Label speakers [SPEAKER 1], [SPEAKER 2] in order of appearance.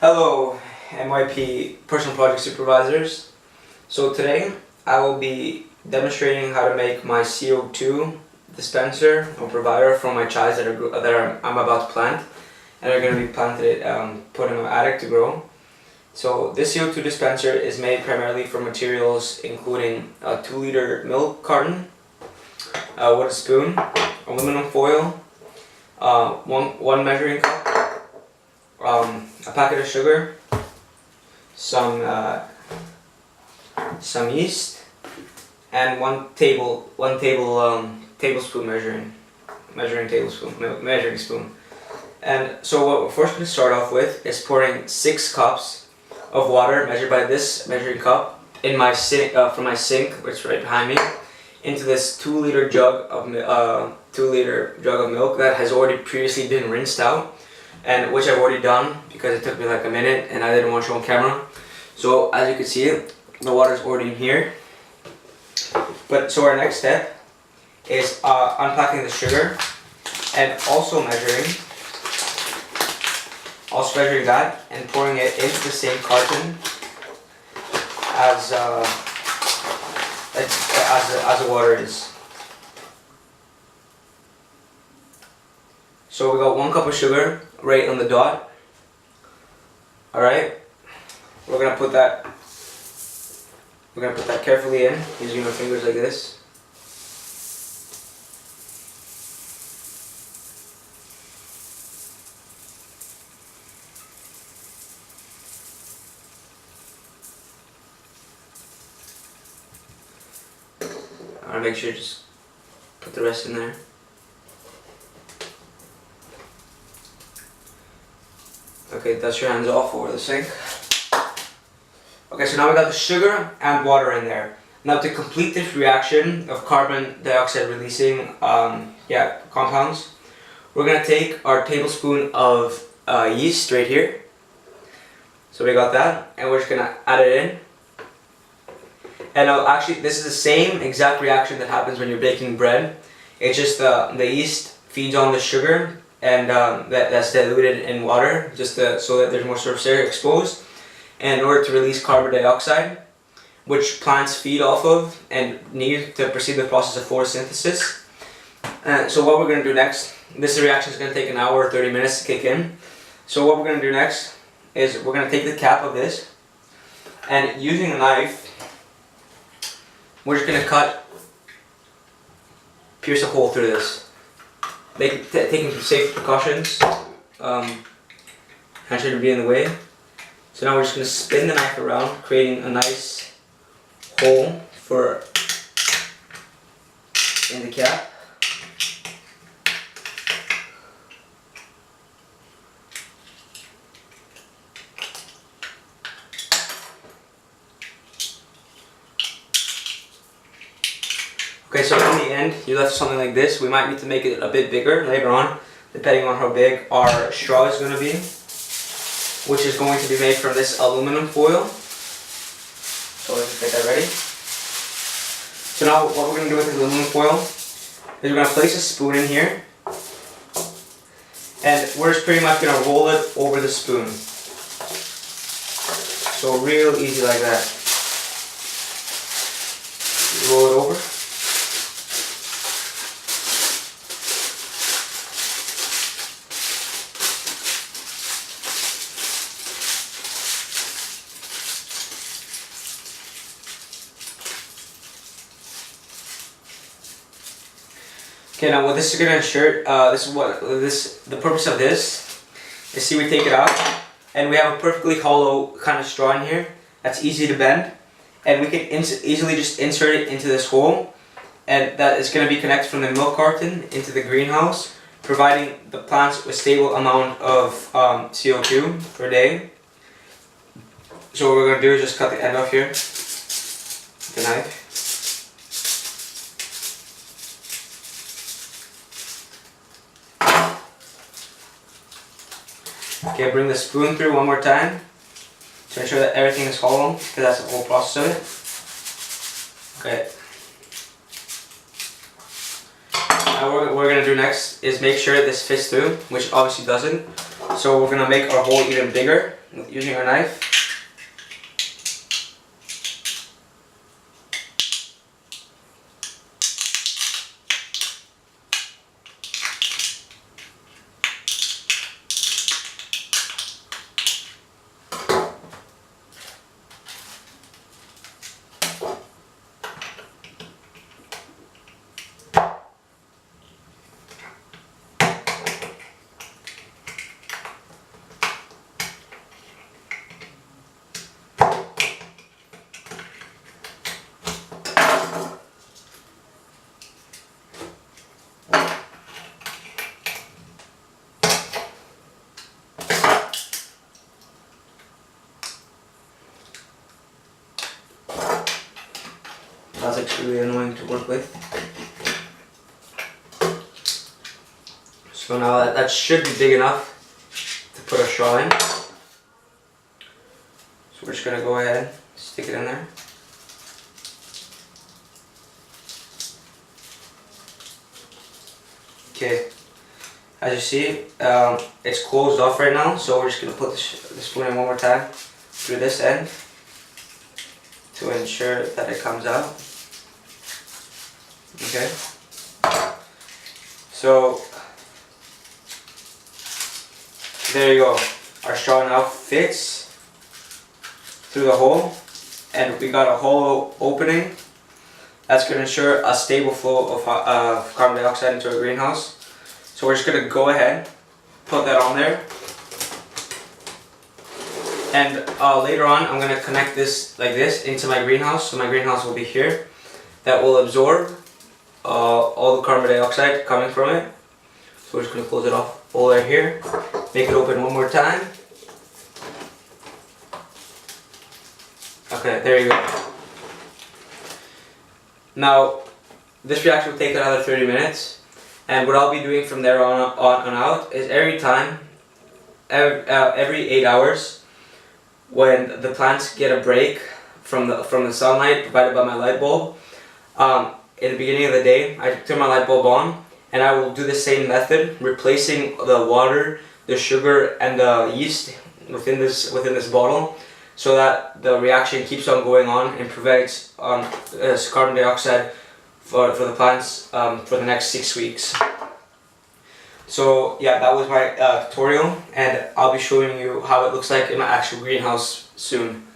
[SPEAKER 1] Hello, NYP Personal Project Supervisors. So today I will be demonstrating how to make my CO2 dispenser or provider for my chives I'm about to plant, and are going to be put in my attic to grow. So this CO2 dispenser is made primarily from materials including a 2-liter milk carton, a wooden spoon, aluminum foil, one measuring cup, a packet of sugar, some yeast, and tablespoon measuring spoon. And so what we're first going to start off with is pouring 6 cups of water measured by this measuring cup in my sink, from my sink, which is right behind me, into this 2-liter jug of milk that has already previously been rinsed out, and which I've already done because it took me like a minute and I didn't want to show on camera. So as you can see, the water is already in here. So our next step is unpacking the sugar and also measuring that and pouring it into the same carton as the water is. So we got 1 cup of sugar right on the dot. Alright, we're gonna put that carefully in using our fingers like this. I want to make sure to just put the rest in there. Okay, dust your hands off over the sink. Okay, so now we got the sugar and water in there. Now to complete this reaction of carbon dioxide releasing compounds, we're going to take our tablespoon of yeast right here. So we got that, and we're just going to add it in. And actually, this is the same exact reaction that happens when you're baking bread. It's just the yeast feeds on the sugar, and that's diluted in water so that there's more surface area exposed, and in order to release carbon dioxide, which plants feed off of and need to proceed the process of photosynthesis. So what we're going to do next, this reaction is going to take an hour or 30 minutes to kick in. So what we're going to do next is we're going to take the cap of this, and using a knife, we're just going to pierce a hole through this. Taking some safe precautions, hand shouldn't be in the way. So now we're just going to spin the knife around, creating a nice hole in the cap. Okay, so in the end, you left something like this. We might need to make it a bit bigger later on, depending on how big our straw is going to be, which is going to be made from this aluminum foil. So let's get that ready. So now what we're going to do with this aluminum foil is we're going to place a spoon in here, and we're just pretty much going to roll it over the spoon. So real easy like that. Roll it over. Okay, now what this is going to ensure, the purpose of this is, see, we take it out and we have a perfectly hollow kind of straw in here that's easy to bend, and we can easily just insert it into this hole, and that is going to be connected from the milk carton into the greenhouse, providing the plants a stable amount of CO2 per day. So what we're going to do is just cut the end off here with the knife. Okay, bring the spoon through one more time to ensure that everything is hollow, because that's the whole process of it. Okay. Now what we're going to do next is make sure this fits through, which obviously doesn't. So we're gonna make our hole even bigger using our knife. That's actually really annoying to work with. So now that should be big enough to put our straw in. So we're just gonna go ahead, stick it in there. Okay, as you see, it's closed off right now, so we're just gonna put the spoon in one more time through this end to ensure that it comes out. Okay, so there you go. Our straw now fits through the hole, and we got a hollow opening. That's going to ensure a stable flow of carbon dioxide into our greenhouse. So we're just going to go ahead, put that on there, and later on I'm going to connect this like this into my greenhouse. So my greenhouse will be here. That will absorb all the carbon dioxide coming from it. So we're just going to close it off over here, make it open one more time. Okay, there you go. Now, this reaction will take another 30 minutes, and what I'll be doing from there on out is every 8 hours, when the plants get a break from the sunlight provided by my light bulb, in the beginning of the day, I turn my light bulb on, and I will do the same method, replacing the water, the sugar, and the yeast within this bottle, so that the reaction keeps on going on and prevents carbon dioxide for the plants for the next 6 weeks. So yeah, that was my tutorial, and I'll be showing you how it looks like in my actual greenhouse soon.